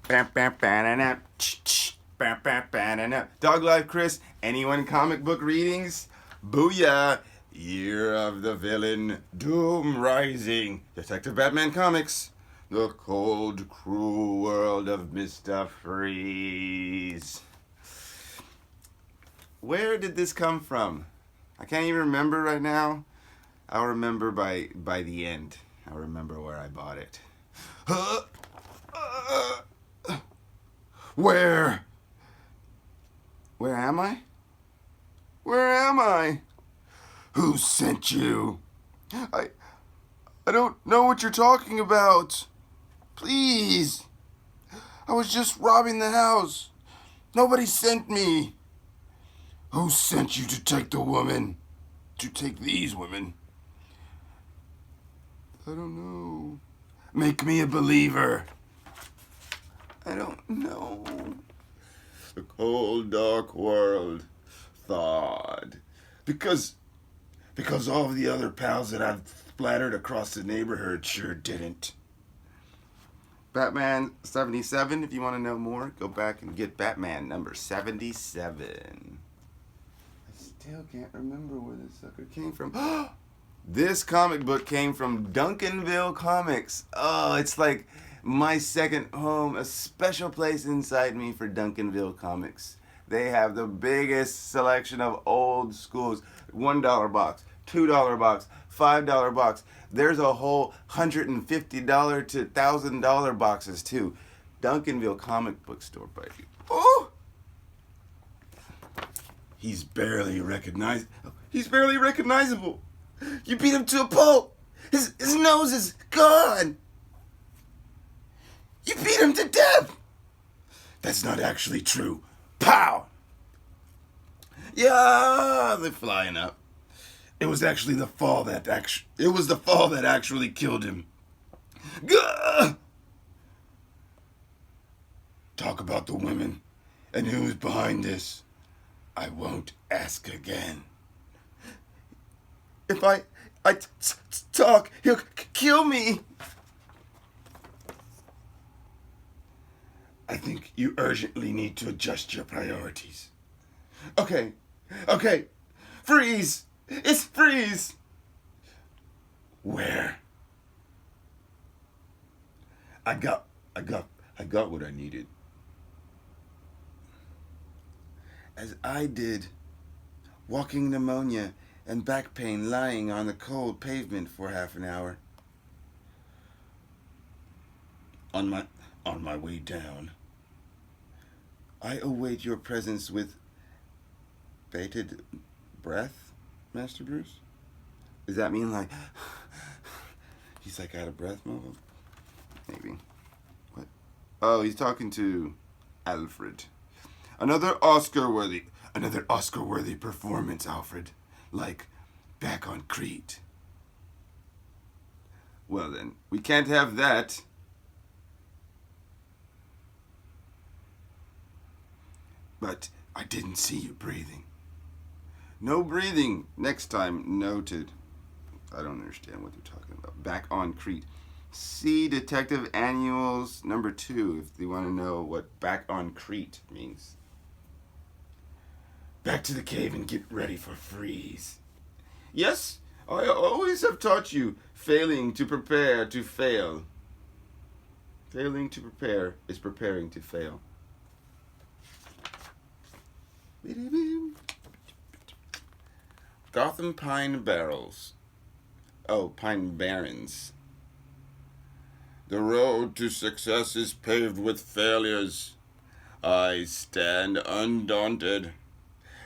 Dog Life Chris, NE1 comic book readings. Booyah! Year of the Villain, Doom Rising. Detective Batman Comics. The cold, cruel world of Mr. Freeze. Where did this come from? I can't even remember right now. I'll remember by the end. I'll remember where I bought it. Where? Where am I? Where am I? Who sent you? I don't know what you're talking about. Please. I was just robbing the house. Nobody sent me. Who sent you to take the woman? To take these women? I don't know. Make me a believer. I don't know. The cold, dark world thawed. Because all of the other pals that I've splattered across the neighborhood sure didn't. Batman 77, if you want to know more, go back and get Batman number 77. I still can't remember where this sucker came from. This comic book came from Duncanville Comics. Oh, it's like my second home, a special place inside me for Duncanville Comics. They have the biggest selection of old schools. $1 box, $2 box, $5 box. There's a whole $150 to $1,000 boxes too. Duncanville Comic Bookstore, baby. Oh! He's barely recognizable. You beat him to a pulp. His nose is gone. You beat him to death. That's not actually true. Pow! Yeah, they're flying up. It was actually the fall that actually killed him. Gah! Talk about the women and who's behind this. I won't ask again. If I talk, he'll kill me. I think you urgently need to adjust your priorities. Okay. Freeze! It's Freeze! Where? I got what I needed. As I did, walking pneumonia and back pain lying on the cold pavement for half an hour. On my way down, I await your presence with bated breath, Master Bruce? Does that mean like he's like out of breath, Mo? Maybe. What? Oh, he's talking to Alfred. Another Oscar-worthy performance, Alfred. Like back on Crete. Well then, we can't have that. But I didn't see you breathing. No breathing. Next time, noted. I don't understand what they're talking about. Back on Crete. See Detective Annuals number 2 if you want to know what back on Crete means. Back to the cave and get ready for Freeze. Yes, I always have taught you failing to prepare to fail. Failing to prepare is preparing to fail. Gotham Pine Barrels. Oh, Pine Barrens. The road to success is paved with failures. I stand undaunted.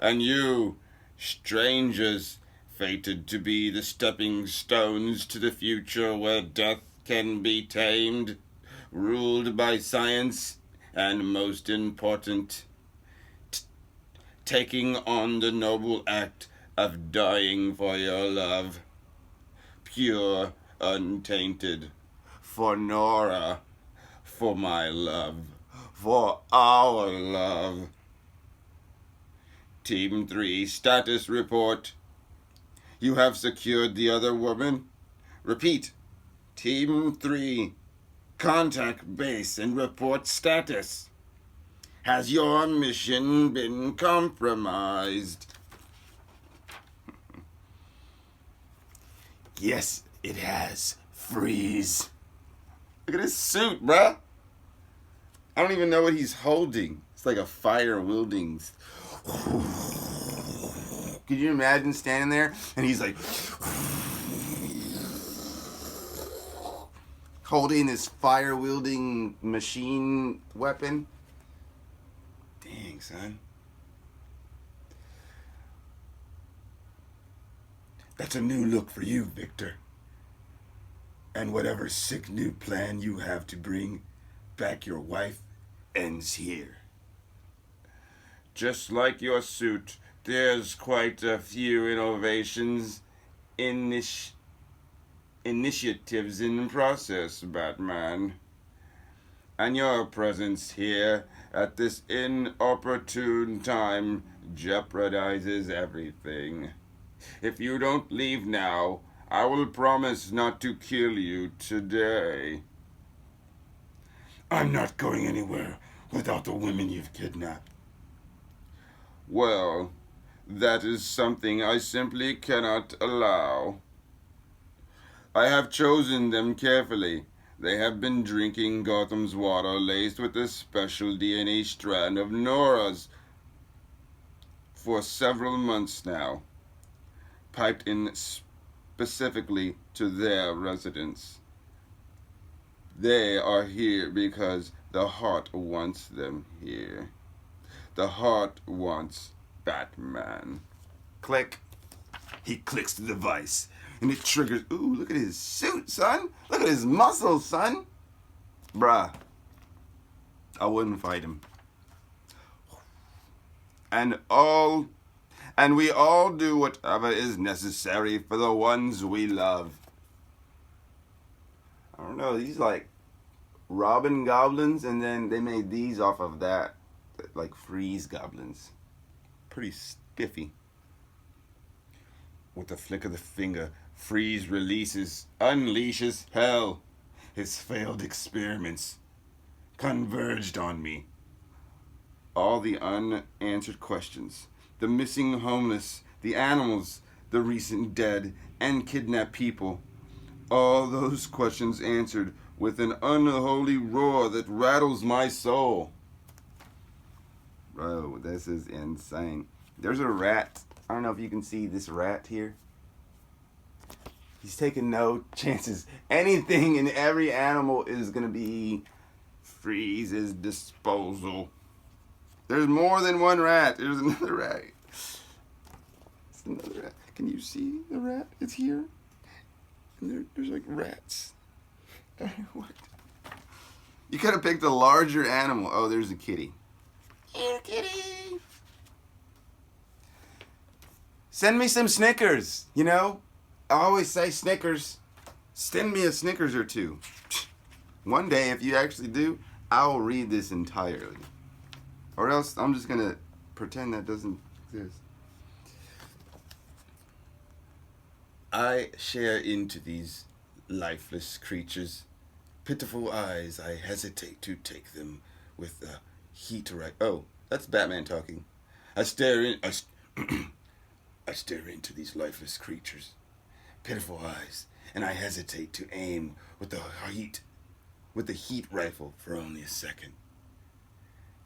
And you, strangers, fated to be the stepping stones to the future where death can be tamed, ruled by science, and most important, taking on the noble act of dying for your love. Pure, untainted. For Nora. For my love. For our love. Team 3, status report. You have secured the other woman. Repeat. Team 3. Contact base and report status. Has your mission been compromised? Yes, it has. Freeze. Look at his suit, bruh. I don't even know what he's holding. It's like a fire wielding. Could you imagine standing there and he's like holding this fire wielding machine weapon? Dang, son. That's a new look for you, Victor. And whatever sick new plan you have to bring back your wife ends here. Just like your suit, there's quite a few innovations, initiatives in process, Batman. And your presence here at this inopportune time jeopardizes everything. If you don't leave now, I will promise not to kill you today. I'm not going anywhere without the women you've kidnapped. Well, that is something I simply cannot allow. I have chosen them carefully. They have been drinking Gotham's water laced with a special DNA strand of Nora's for several months now, piped in specifically to their residence. They are here because the heart wants them here. The heart wants Batman. Click. He clicks the device, and it triggers. Ooh, look at his suit, son. Look at his muscles, son. Bruh. I wouldn't fight him. And we all do whatever is necessary for the ones we love. I don't know, these like Robin goblins, and then they made these off of that, like freeze goblins. Pretty spiffy. With a flick of the finger, Freeze unleashes hell. His failed experiments converged on me. All the unanswered questions, the missing homeless, the animals, the recent dead, and kidnapped people. All those questions answered with an unholy roar that rattles my soul. Bro, this is insane. There's a rat. I don't know if you can see this rat here. He's taking no chances. Anything and every animal is going to be Freeze's disposal. There's more than one rat. There's another rat. It's another rat. Can you see the rat? It's here. And there's like rats. What? You could have picked a larger animal. Oh, there's a kitty. Here, kitty. Send me some Snickers, you know? I always say Snickers. Send me a Snickers or two. One day, if you actually do, I'll read this entirely. Or else I'm just going to pretend that doesn't exist. I share into these lifeless creatures. Pitiful eyes, I hesitate to take them with the heat right. Oh, that's Batman talking. I stare into these lifeless creatures. Pitiful eyes, and I hesitate to aim with the heat rifle for only a second.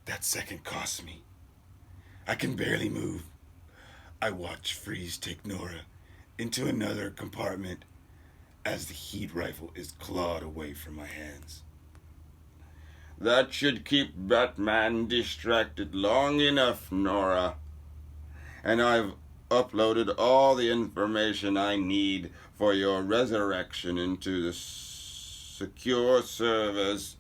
That second costs me. I can barely move. I watch Freeze take Nora into another compartment as the heat rifle is clawed away from my hands. That should keep Batman distracted long enough, Nora. And I've uploaded all the information I need for your resurrection into the secure servers.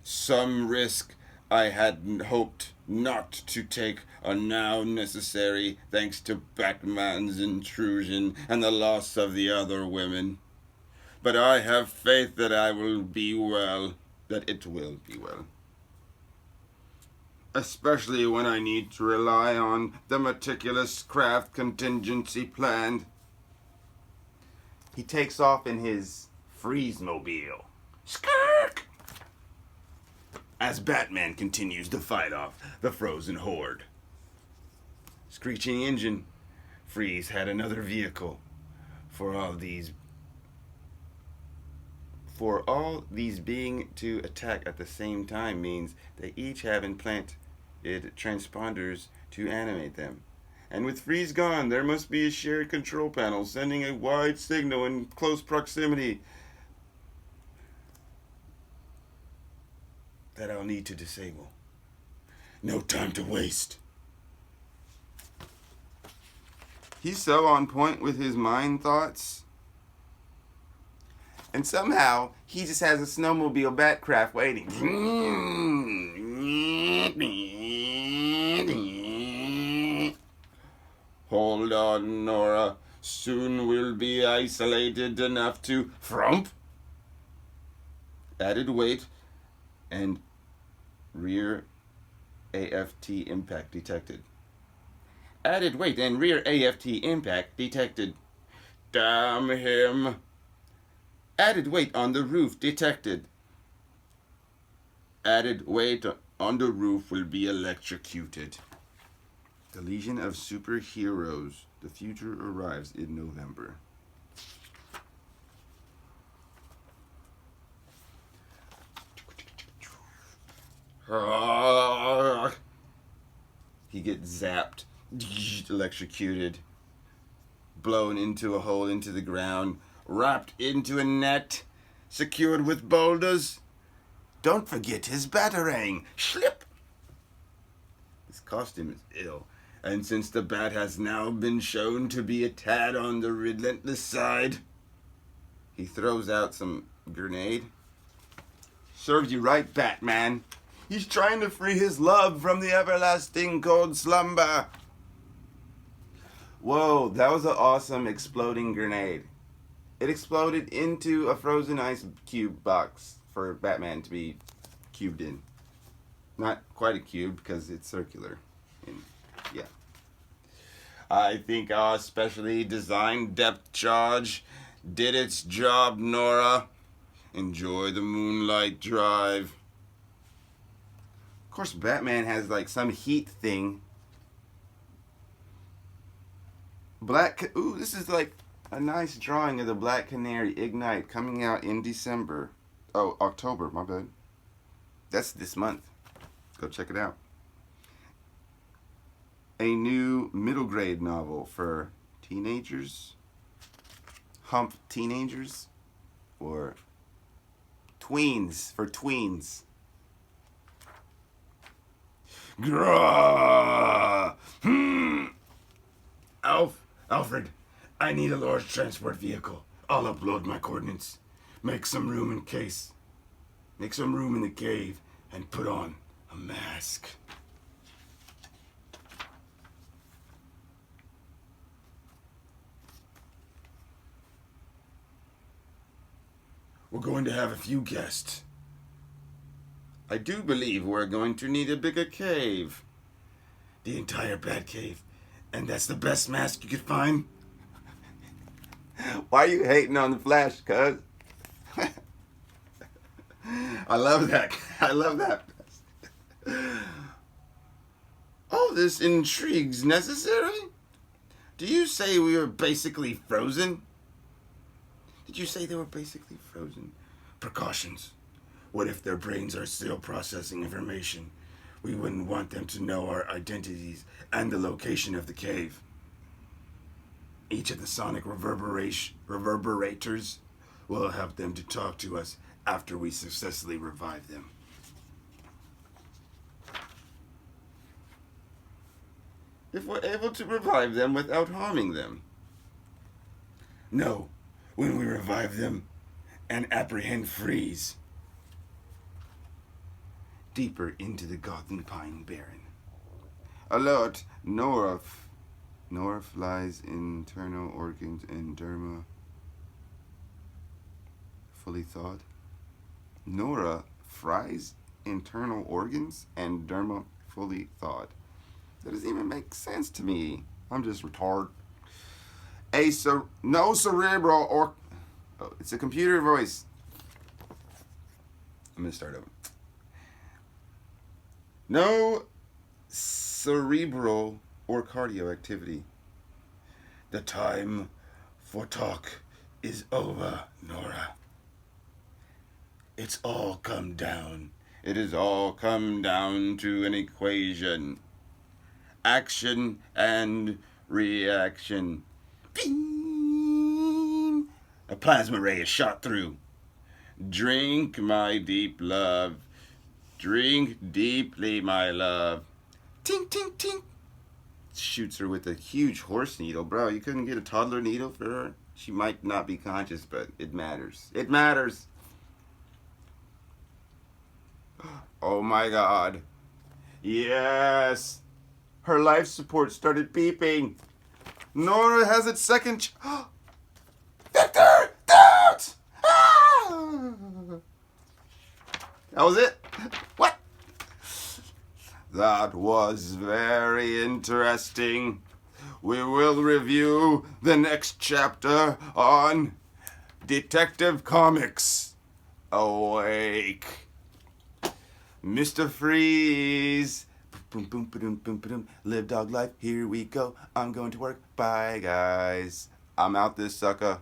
Some risk I had hoped not to take are now necessary thanks to Batman's intrusion and the loss of the other women. But I have faith that it will be well. Especially when I need to rely on the meticulous craft contingency planned. He takes off in his Freeze-mobile, Skirk! As Batman continues to fight off the frozen horde. Screeching engine. Freeze had another vehicle. For all these being to attack at the same time means they each have implanted transponders to animate them. And with Freeze gone, there must be a shared control panel sending a wide signal in close proximity that I'll need to disable. No time to waste. He's so on point with his mind thoughts. And somehow, he just has a snowmobile Batcraft waiting. Hold on, Nora. Soon we'll be isolated enough to frump. Added weight and rear AFT impact detected. Added weight and rear AFT impact detected. Damn him. Added weight on the roof detected. Added weight on the roof will be electrocuted. The Legion of Superheroes. The future arrives in November. He gets zapped, electrocuted, blown into a hole into the ground, wrapped into a net, secured with boulders. Don't forget his batarang. Slip! His costume is ill, and since the bat has now been shown to be a tad on the relentless side, he throws out some grenade. Serves you right, Batman. He's trying to free his love from the everlasting cold slumber. Whoa, that was an awesome exploding grenade. It exploded into a frozen ice cube box for Batman to be cubed in. Not quite a cube because it's circular. And yeah. I think our specially designed depth charge did its job, Nora. Enjoy the moonlight drive. Of course, Batman has like some heat thing. Ooh, this is like a nice drawing of the Black Canary Ignite coming out in December. Oh, October, my bad. That's this month. Go check it out. A new middle grade novel for teenagers. Hump teenagers. Or tweens, for tweens. Grah! Alfred, I need a large transport vehicle. I'll upload my coordinates. Make some room in case. Make some room in the cave and put on a mask. We're going to have a few guests. I do believe we're going to need a bigger cave. The entire Batcave. And that's the best mask you could find? Why are you hating on the Flash, cuz? I love that. I love that. All this intrigue's necessary? Do you say we were basically frozen? Did you say they were basically frozen? Precautions. What if their brains are still processing information? We wouldn't want them to know our identities and the location of the cave. Each of the sonic reverberators will help them to talk to us after we successfully revive them. If we're able to revive them without harming them. No, when we revive them and apprehend Freeze. Deeper into the Gotham Pine Barren. Alert! Nora flies internal organs and derma fully thawed. Nora fries internal organs and derma fully thawed. That doesn't even make sense to me. I'm just retarded. No cerebral or... Oh, it's a computer voice. I'm going to start over. No cerebral or cardio activity. The time for talk is over, Nora. It's all come down. It has all come down to an equation. Action and reaction. Bing! A plasma ray is shot through. Drink, my deep love. Drink deeply, my love. Tink, tink, tink. Shoots her with a huge horse needle. Bro, you couldn't get a toddler needle for her? She might not be conscious, but it matters. It matters. Oh my God. Yes. Her life support started beeping. Nora has its second Victor! Don't! Ah! That was it? What? That was very interesting. We will review the next chapter on Detective Comics. Awake. Mr. Freeze. Boom, boom, boom, boom, boom. Live dog life. Here we go. I'm going to work. Bye, guys. I'm out this sucker.